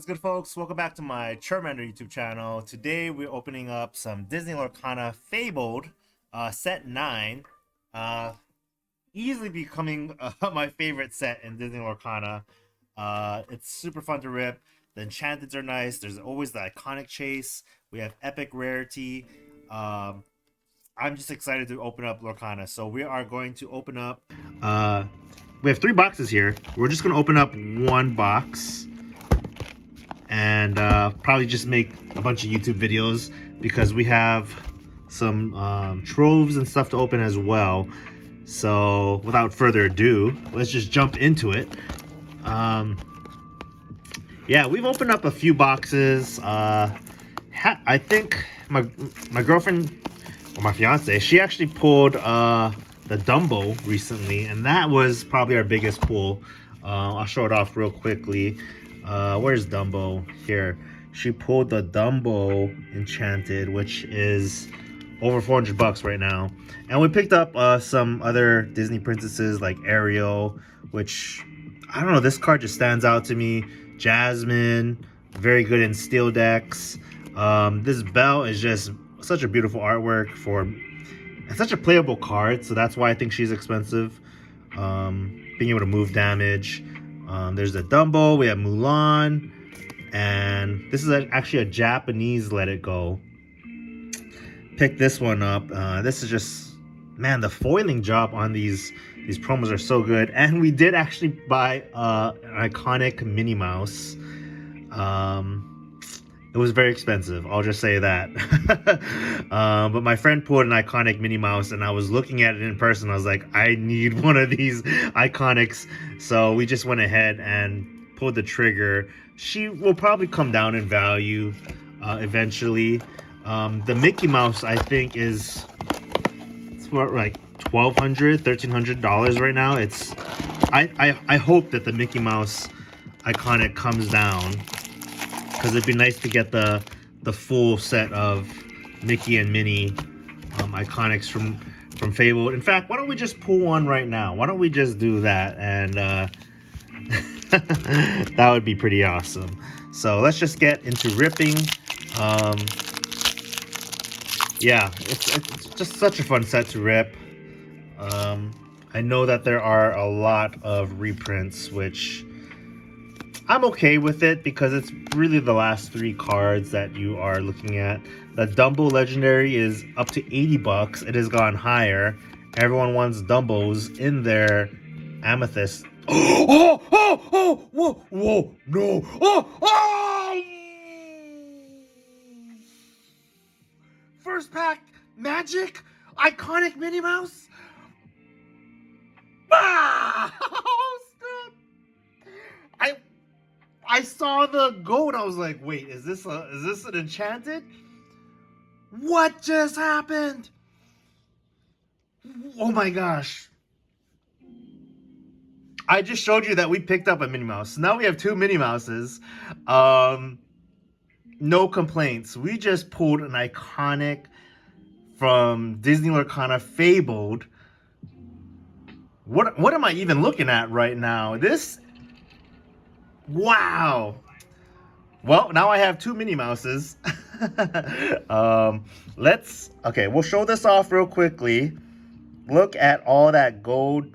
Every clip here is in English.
What's good, folks? Welcome back to my Churmander YouTube channel. Today we're opening up some Disney Lorcana Fabled set 9. Easily becoming my favorite set in Disney Lorcana. It's super fun to rip. The enchanteds are nice. There's always the iconic chase. We have epic rarity. I'm just excited to open up Lorcana. So we are going to open up. We have 3 boxes here. We're just going to open up 1 box. And probably just make a bunch of YouTube videos because we have some troves and stuff to open as well. So without further ado, let's just jump into it. Yeah, we've opened up a few boxes. I think my girlfriend or my fiance, she actually pulled the Dumbo recently, and that was probably our biggest pull. I'll show it off real quickly. Where's Dumbo? Here. She pulled the Dumbo Enchanted, which is over 400 bucks right now. And we picked up some other Disney princesses like Ariel, which, I don't know, this card just stands out to me. Jasmine, very good in steel decks. This Belle is just such a beautiful artwork it's such a playable card, so that's why I think she's expensive. Being able to move damage. There's the Dumbo, we have Mulan, and this is actually a Japanese Let It Go. Pick this one up. This is just, man, the foiling job on these promos are so good. And we did actually buy an iconic Minnie Mouse. It was very expensive, I'll just say that. But my friend pulled an iconic Minnie Mouse, and I was looking at it in person. I was like, I need one of these iconics. So we just went ahead and pulled the trigger. She will probably come down in value eventually. The Mickey Mouse, I think, it's what, like $1,200, $1,300 right now. I hope that the Mickey Mouse iconic comes down, because it'd be nice to get the full set of Mickey and Minnie iconics from Fabled. In fact, why don't we just pull one right now? Why don't we just do that? And that would be pretty awesome. So let's just get into ripping. Yeah, it's just such a fun set to rip. I know that there are a lot of reprints, which I'm okay with it because it's really the last 3 cards that you are looking at. The Dumbo Legendary is up to 80 bucks. It has gone higher. Everyone wants Dumbos in their Amethyst. Whoa, no. First pack magic iconic Minnie Mouse. I saw the gold. I was like, wait, is this an enchanted? What just happened? Oh my gosh. I just showed you that we picked up a Minnie Mouse. Now we have 2 Minnie Mouses. No complaints. We just pulled an iconic from Disney Lorcana Fabled. What am I even looking at right now? This, wow. Well, now I have 2 Minnie Mouses. Okay, we'll show this off real quickly. Look at all that gold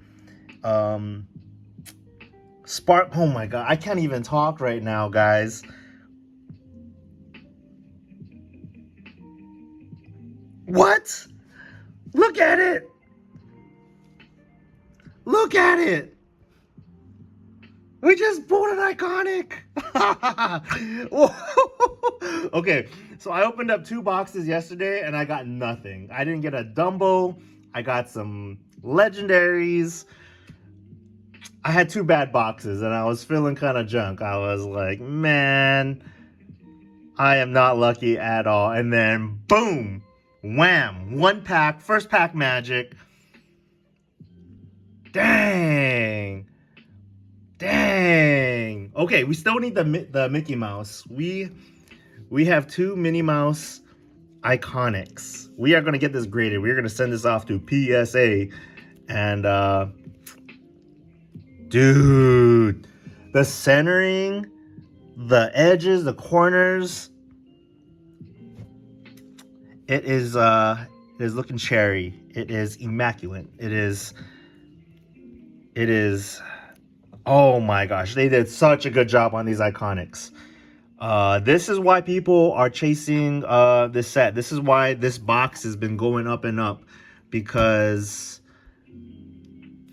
spark. Oh my god, I can't even talk right now, guys. What? Look at it. Look at it. We just pulled an iconic. Okay, so I opened up 2 boxes yesterday and I got nothing. I didn't get a Dumbo. I got some legendaries. I had 2 bad boxes and I was feeling kind of junk. I was like, man, I am not lucky at all. And then boom, wham, 1 pack, first pack magic. Dang. Okay, we still need the Mickey Mouse. We have 2 Minnie Mouse iconics. We are going to get this graded. We're going to send this off to PSA. And dude, the centering the edges, the corners, it is looking cherry. It is immaculate. It is, oh my gosh, they did such a good job on these iconics. This is why people are chasing this set. This is why this box has been going up and up, because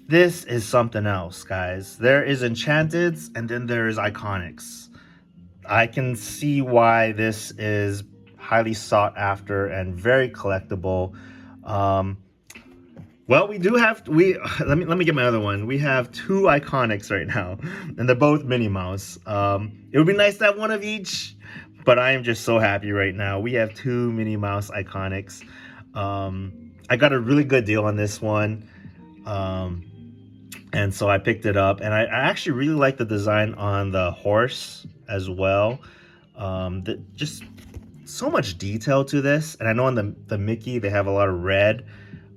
this is something else, guys. There is Enchanteds, and then there is Iconics. I can see why this is highly sought after and very collectible. Well, we do have let me get my other one. We have 2 Iconics right now, and they're both Minnie Mouse. It would be nice to have one of each, but I am just so happy right now. We have 2 Minnie Mouse Iconics. I got a really good deal on this one. And so I picked it up, and I actually really like the design on the horse as well. Just so much detail to this. And I know on the Mickey, they have a lot of red,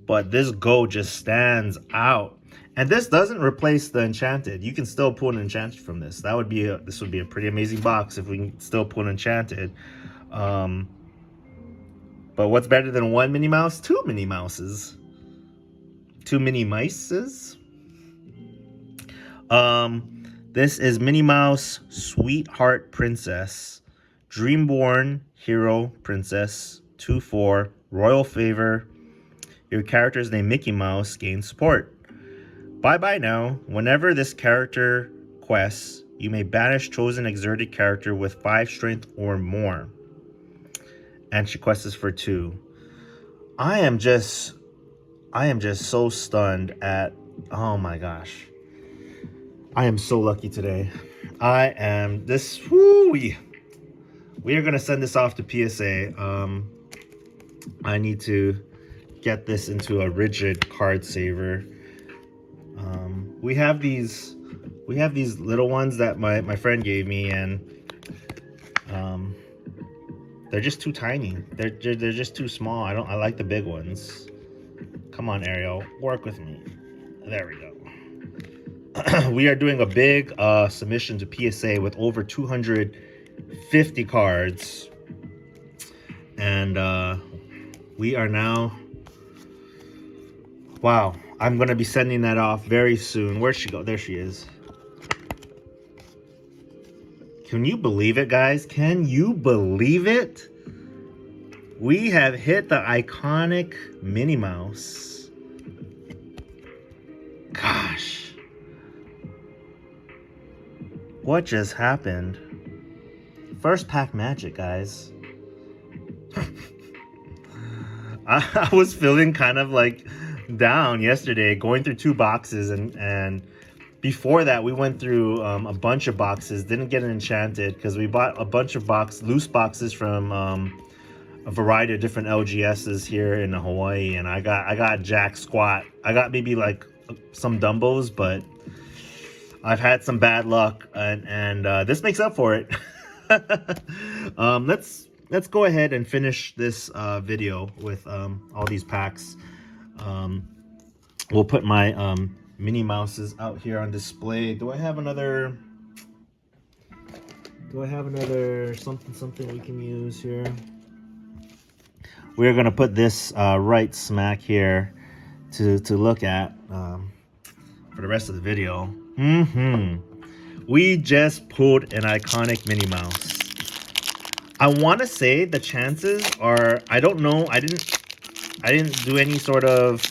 but this gold just stands out. And this doesn't replace the Enchanted. You can still pull an Enchanted from this. This would be a pretty amazing box if we can still pull an Enchanted. But what's better than 1 Minnie Mouse? 2 Minnie Mouses. 2 Minnie Mices. This is Minnie Mouse Sweetheart Princess, Dreamborn Hero Princess, 2/4, Royal Favor. Your character's name Mickey Mouse gains support. Bye now. Whenever this character quests, you may banish chosen exerted character with 5 strength or more. And she quests for 2. I am just so stunned at, oh my gosh. I am so lucky today. We are gonna send this off to PSA. I need to get this into a rigid card saver. We have these little ones that my friend gave me, and they're just too tiny. They're just too small. I like the big ones. Come on, Ariel, work with me. There we go. We are doing a big submission to PSA with over 250 cards, and we are now, wow, I'm gonna be sending that off very soon. Where'd she go? There she is. Can you believe it, guys? Can you believe it? We have hit the iconic Minnie Mouse. Gosh. What just happened? First pack magic, guys. I was feeling kind of like down yesterday, going through 2 boxes, and before that we went through a bunch of boxes. Didn't get an Enchanted because we bought a bunch of loose boxes from a variety of different LGSs here in Hawaii, and I got jack squat. I got maybe like some Dumbos, but I've had some bad luck, and this makes up for it. Let's go ahead and finish this video with all these packs. We'll put my Minnie Mouses out here on display. Do I have another something we can use here? We're gonna put this right smack here to look at for the rest of the video. We just pulled an iconic Minnie Mouse. I want to say the chances are, I don't know. I didn't do any sort of,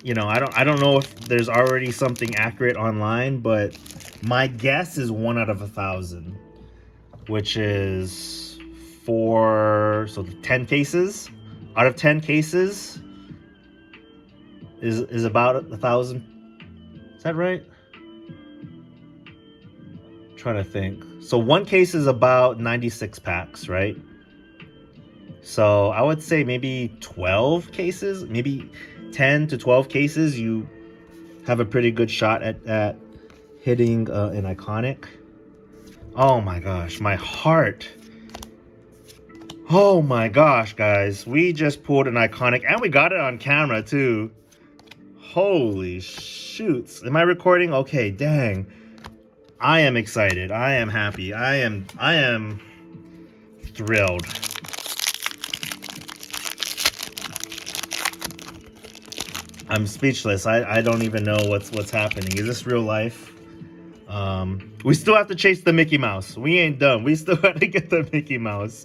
I don't know if there's already something accurate online, but my guess is 1 out of 1,000, which is 10 cases. Out of 10 cases is about 1,000. Is that right? I'm trying to think. So 1 case is about 96 packs, right? So I would say maybe 12 cases, maybe 10 to 12 cases, you have a pretty good shot at hitting an iconic. Oh my gosh, my heart. Oh my gosh, guys. We just pulled an iconic, and we got it on camera too. Holy shoots. Am I recording? Okay, dang. I am excited. I am happy. I am thrilled. I'm speechless. I don't even know what's happening. Is this real life? We still have to chase the Mickey Mouse. We ain't done. We still have to get the Mickey Mouse.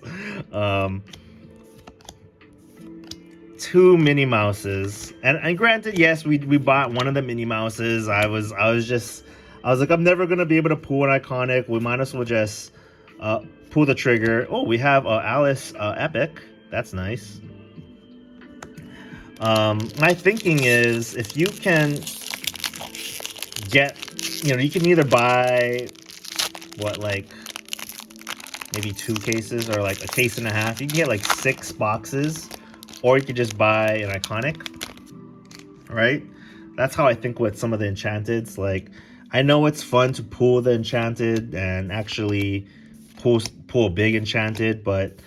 2 Minnie Mouses, and granted, yes, we bought one of the Minnie Mouses. I was like, I'm never gonna be able to pull an iconic. We might as well just pull the trigger. Oh, we have Alice Epic. That's nice. My thinking is, if you can get, you can either buy like maybe 2 cases or like a case and a half. You can get like 6 boxes, or you could just buy an iconic, right? That's how I think with some of the enchanteds. Like, I know it's fun to pull the enchanted and actually pull a big enchanted, but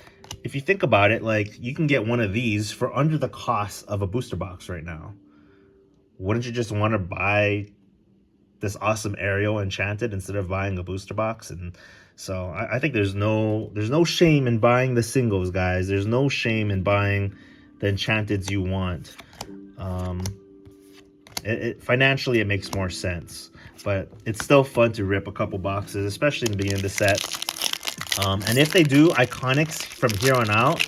if you think about it, like, you can get one of these for under the cost of a booster box right now. Wouldn't you just want to buy this awesome Ariel enchanted instead of buying a booster box? And so I think there's no shame in buying the singles, guys. There's no shame in buying the enchanteds you want. Financially, it makes more sense, but it's still fun to rip a couple boxes, especially in the beginning of the set. And if they do iconics from here on out,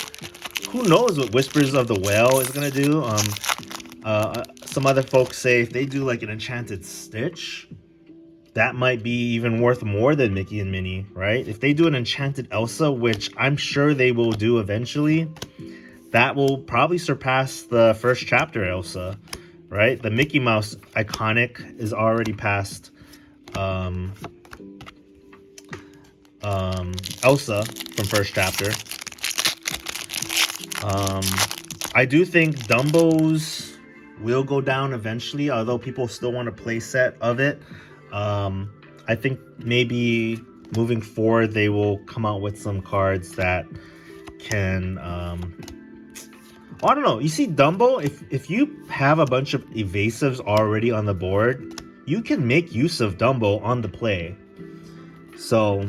who knows what Whispers of the Whale is gonna do. Some other folks say if they do like an enchanted Stitch, that might be even worth more than Mickey and Minnie, right? If they do an enchanted Elsa, which I'm sure they will do eventually, that will probably surpass the first chapter Elsa, right? The Mickey Mouse iconic is already past Elsa from first chapter. I do think Dumbo's will go down eventually, although people still want a play set of it. I think maybe moving forward they will come out with some cards that can I don't know. You see, Dumbo, if you have a bunch of evasives already on the board, you can make use of Dumbo on the play. So,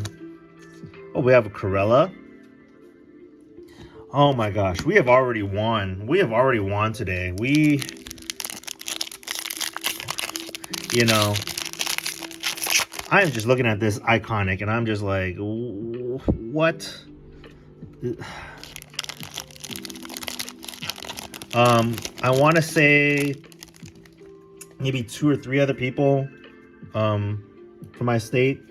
oh, we have a Corella. Oh my gosh, we have already won. We have already won today. I am just looking at this iconic and I'm just like, what? I want to say maybe 2 or 3 other people from my state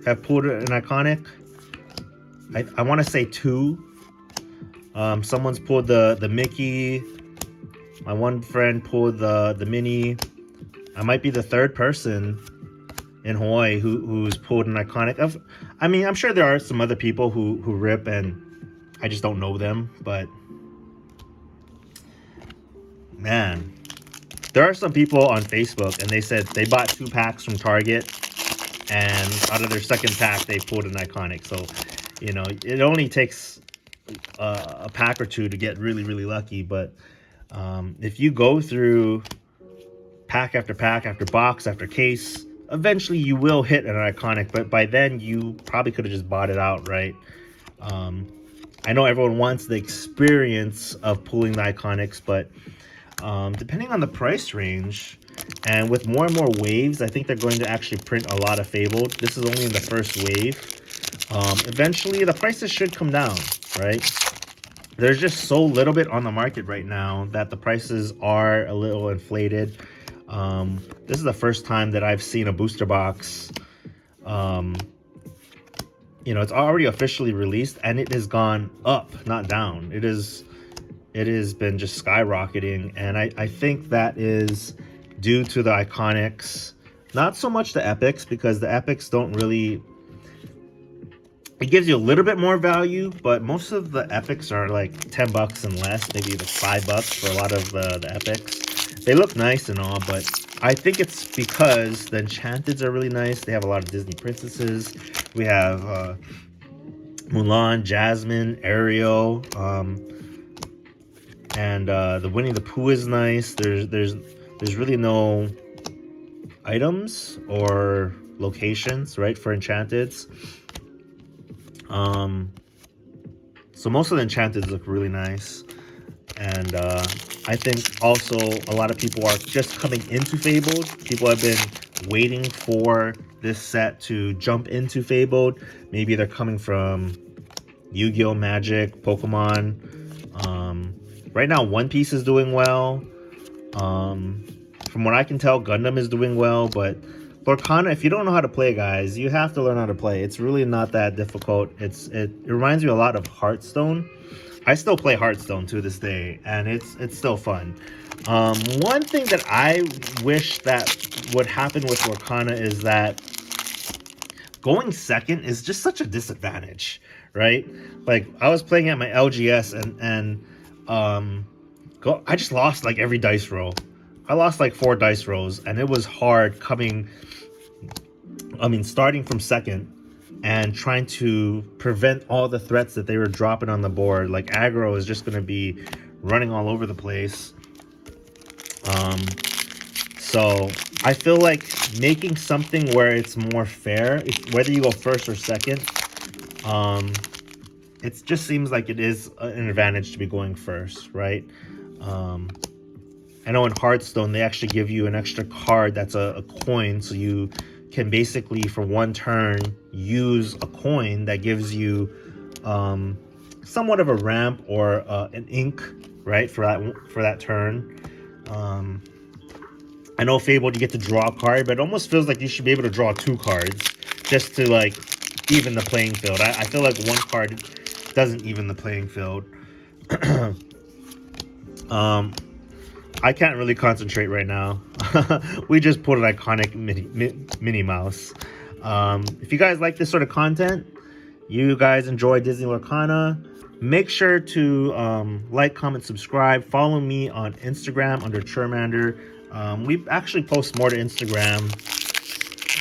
have pulled an iconic. I want to say 2. Someone's pulled the Mickey. My one friend pulled the Minnie. I might be the 3rd person in Hawaii who's pulled an iconic. I'm sure there are some other people who rip and I just don't know them, but man, there are some people on Facebook and they said they bought 2 packs from Target and out of their 2nd pack they pulled an iconic. So, it only takes a pack or 2 to get really, really lucky. But if you go through pack after pack after box after case, eventually you will hit an iconic, but by then you probably could have just bought it outright. I know everyone wants the experience of pulling the iconics, but depending on the price range and with more and more waves, I think they're going to actually print a lot of Fabled. This is only in the first wave. Eventually the prices should come down, right? There's just so little bit on the market right now that the prices are a little inflated. This is the first time that I've seen a booster box. It's already officially released and it has gone up, not down. It has been just skyrocketing, and I think that is due to the iconics, not so much the epics, because the epics don't really, it gives you a little bit more value, but most of the epics are like $10 and less, maybe like $5 for a lot of the epics. They look nice and all, but I think it's because the enchanteds are really nice. They have a lot of Disney princesses. We have Mulan, Jasmine, Ariel, and the Winnie the Pooh is nice. There's really no items or locations, right, for enchanteds. So most of the enchanteds look really nice. And I think also a lot of people are just coming into Fabled. People have been waiting for this set to jump into Fabled. Maybe they're coming from Yu-Gi-Oh! Magic, Pokemon. Right now, One Piece is doing well. From what I can tell, Gundam is doing well. But Lorcana, if you don't know how to play, guys, you have to learn how to play. It's really not that difficult. It reminds me a lot of Hearthstone. I still play Hearthstone to this day, and it's still fun. One thing that I wish that would happen with Lorcana is that going second is just such a disadvantage, right? Like, I was playing at my LGS, and I just lost like every dice roll. I lost like 4 dice rolls, and it was hard starting from second and trying to prevent all the threats that they were dropping on the board. Like, aggro is just going to be running all over the place. So I feel like making something where it's more fair, whether you go first or second, it just seems like it is an advantage to be going first, right? I know in Hearthstone, they actually give you an extra card that's a coin, so you can basically, for one turn, use a coin that gives you somewhat of a ramp or an ink, right, for that turn. I know Fabled, you get to draw a card, but it almost feels like you should be able to draw 2 cards just to like even the playing field. I feel like 1 card doesn't even the playing field. I can't really concentrate right now. We just pulled an iconic Minnie Mouse. If you guys like this sort of content, you guys enjoy Disney Lorcana, make sure to like, comment, subscribe. Follow me on Instagram under Churmander. We actually post more to Instagram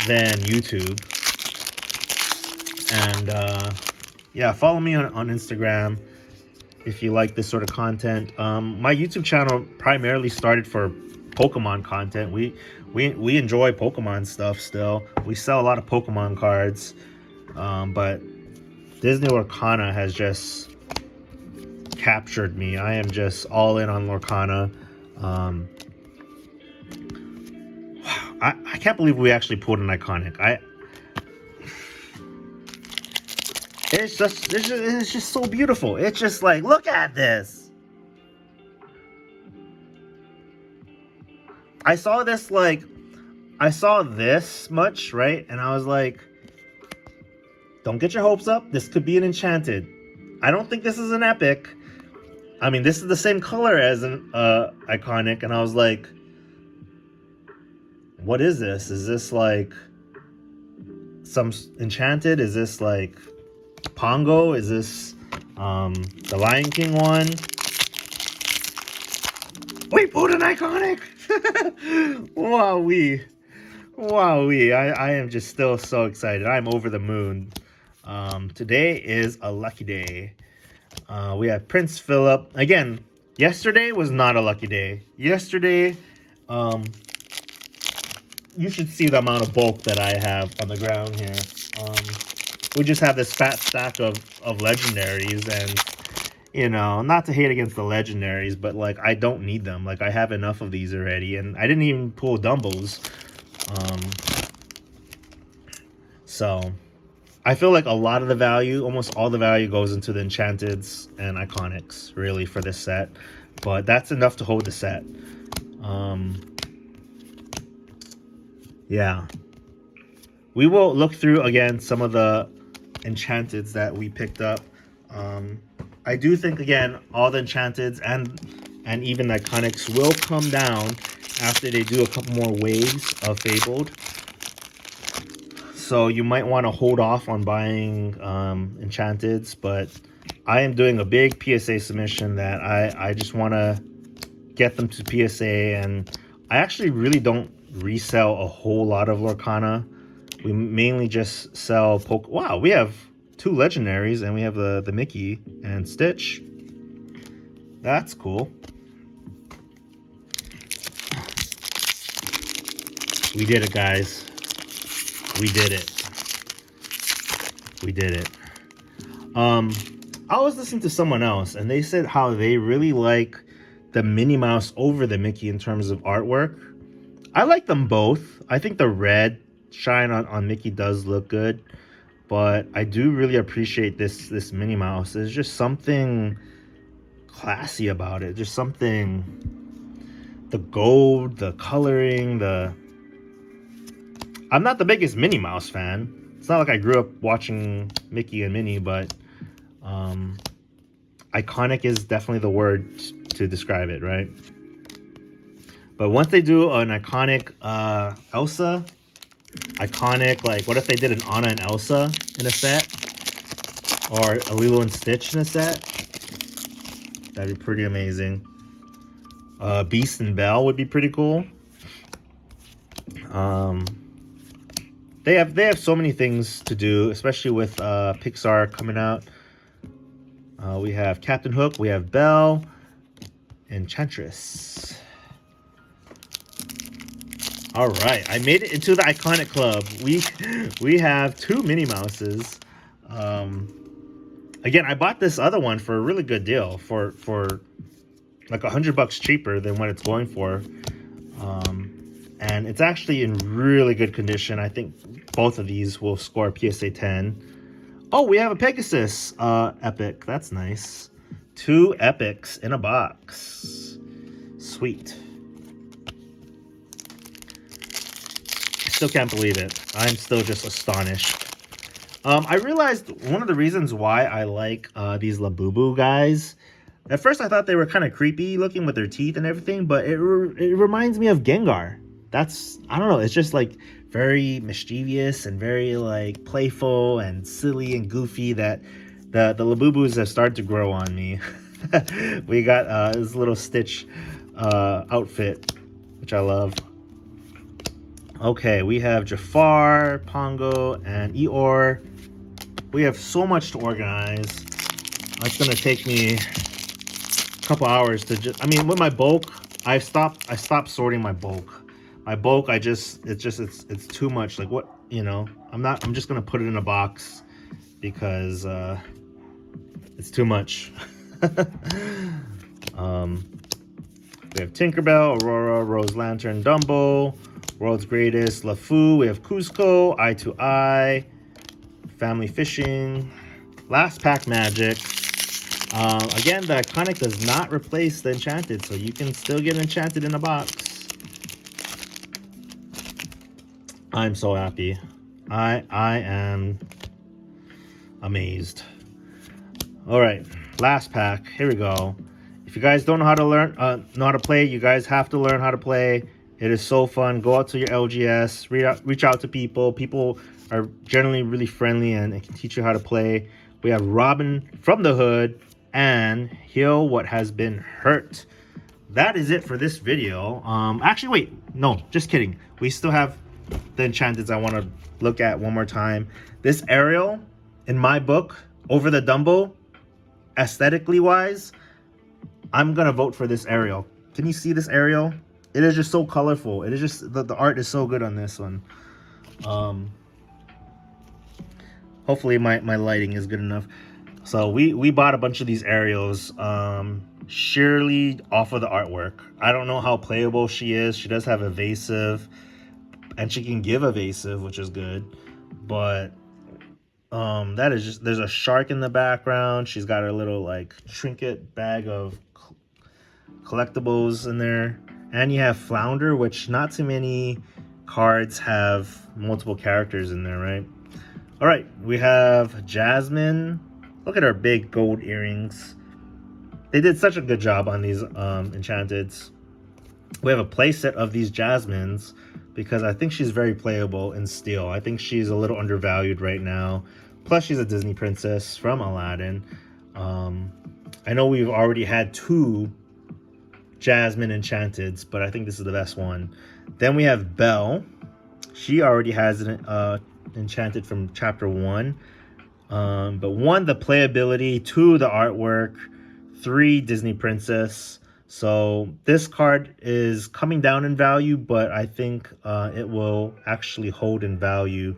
than YouTube. And yeah, follow me on Instagram if you like this sort of content. My YouTube channel primarily started for Pokemon content. We enjoy Pokemon stuff still. We sell a lot of Pokemon cards. But Disney Lorcana has just captured me. I am just all in on Lorcana. I can't believe we actually pulled an iconic. It's just so beautiful. It's just like, look at this. I saw this much, right? And I was like, don't get your hopes up. This could be an enchanted. I don't think this is an epic. I mean, this is the same color as an iconic, and I was like, what is this? Is this like some enchanted? Is this like Pongo? Is this the Lion King one? We pulled an iconic! Wowee. I am just still so excited. I'm over the moon. Today is a lucky day. We have Prince Philip. Again, yesterday was not a lucky day. Yesterday, you should see the amount of bulk that I have on the ground here. We just have this fat stack of legendaries, and, you know, not to hate against the legendaries, but, like, I don't need them. Like, I have enough of these already, and I didn't even pull Dumbles. So I feel like a lot of the value, almost all the value, goes into the enchanteds and iconics, really, for this set. But that's enough to hold the set. Yeah. We will look through, again, some of the enchanteds that we picked up. I do think, again, all the enchanteds and even the iconics will come down after they do a couple more waves of Fabled. So you might want to hold off on buying enchanteds, but I am doing a big PSA submission that I just want to get them to PSA, and I actually really don't resell a whole lot of Lorcana. We mainly just sell Wow, we have 2 legendaries, and we have the Mickey and Stitch. That's cool. We did it, guys. We did it. We did it. I was listening to someone else, and they said how they really like the Minnie Mouse over the Mickey in terms of artwork. I like them both. I think the red shine on Mickey does look good, but I do really appreciate this Minnie Mouse. There's just something classy about it. Just something, the gold, the coloring, I'm not the biggest Minnie Mouse fan. It's not like I grew up watching Mickey and Minnie, but iconic is definitely the word to describe it, right? But once they do an iconic Elsa, iconic, like what if they did an Anna and Elsa in a set? Or a Lilo and Stitch in a set? That'd be pretty amazing. Beast and Belle would be pretty cool. They have so many things to do, especially with Pixar coming out. We have Captain Hook, we have Belle, Enchantress. All right, I made it into the iconic club. We have 2 Minnie Mouses. Again, I bought this other one for a really good deal, for like $100 cheaper than what it's going for. And it's actually in really good condition. I think both of these will score PSA 10. Oh, we have a Pegasus epic. That's nice. 2 epics in a box. Sweet. I still can't believe it. I'm still just astonished. I realized one of the reasons why I like these Labubu guys. At first, I thought they were kind of creepy looking with their teeth and everything, but it reminds me of Gengar. I don't know, it's just like very mischievous and very like playful and silly and goofy that the Labubus have started to grow on me. We got this little Stitch outfit, which I love. Okay, we have Jafar, Pongo, and Eeyore. We have so much to organize. It's gonna take me a couple hours to just. I mean, with my bulk, I stopped sorting my bulk. My bulk, it's too much. Like what, you know? I'm just gonna put it in a box because it's too much. We have Tinkerbell, Aurora, Rose Lantern, Dumbo, World's Greatest, LeFou. We have Cusco, Eye to Eye, Family Fishing, Last Pack Magic. Again, the iconic does not replace the Enchanted, so you can still get Enchanted in a box. I'm so happy. I am amazed. All right, last pack. Here we go. If you guys don't know how to play, you guys have to learn how to play. It is so fun. Go out to your LGS, reach out to people. People are generally really friendly and can teach you how to play. We have Robin from the Hood and Heal What Has Been Hurt. That is it for this video. Actually, wait, no, just kidding. We still have the Enchanteds I want to look at one more time. This Ariel, in my book, over the Dumbo, aesthetically wise, I'm gonna vote for this Ariel. Can you see this Ariel? It is just so colorful. It is just the art is so good on this one. Hopefully my lighting is good enough. So we bought a bunch of these Ariels sheerly off of the artwork. I don't know how playable she is. She does have evasive, and she can give evasive, which is good. But that is just, there's a shark in the background. She's got her little like trinket bag of collectibles in there. And you have Flounder, which not too many cards have multiple characters in there, right? All right, we have Jasmine. Look at her big gold earrings. They did such a good job on these Enchanteds. We have a playset of these Jasmines because I think she's very playable in steel. I think she's a little undervalued right now. Plus, she's a Disney princess from Aladdin. I know we've already had 2 Jasmine Enchanteds, but I think this is the best one. Then we have Belle. She already has an Enchanted from chapter 1. But 1, the playability, 2, the artwork, 3, Disney princess. So this card is coming down in value, but I think it will actually hold in value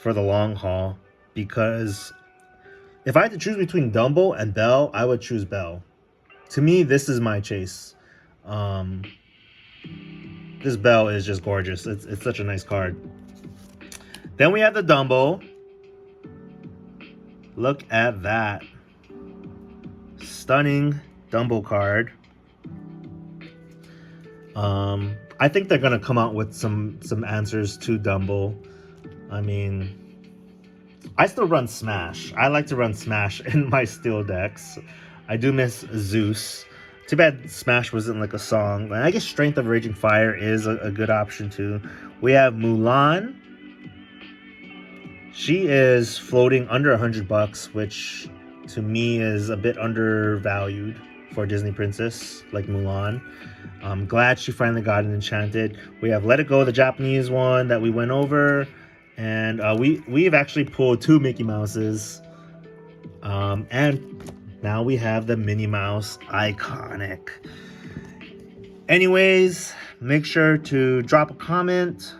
for the long haul, because if I had to choose between Dumbo and Belle, I would choose Belle. To me, this is my chase. Um, this Belle is just gorgeous. It's such a nice card. Then we have the Dumbo. Look at that. Stunning Dumbo card. I think they're gonna come out with some answers to Dumbo. I mean, I still run Smash. I like to run Smash in my steel decks. I do miss Zeus. Too bad Smash wasn't like a song. I guess Strength of Raging Fire is a good option too. We have Mulan. She is floating under $100, which to me is a bit undervalued for a Disney princess like Mulan. I'm glad she finally got an Enchanted. We have Let It Go, the Japanese one that we went over. And we've actually pulled 2 Mickey Mouses. And now we have the Minnie Mouse Iconic. Anyways, make sure to drop a comment.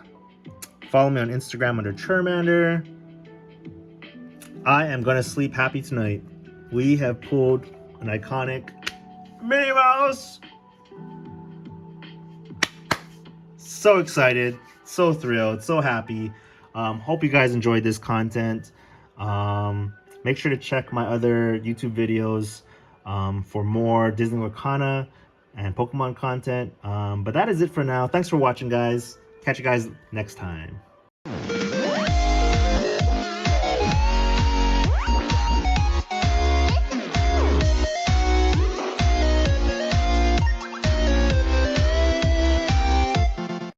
Follow me on Instagram under Churmander. I am going to sleep happy tonight. We have pulled an iconic Minnie Mouse. So excited, so thrilled, so happy. Hope you guys enjoyed this content. Make sure to check my other YouTube videos for more Disney Lorcana and Pokemon content. But that is it for now. Thanks for watching, guys. Catch you guys next time.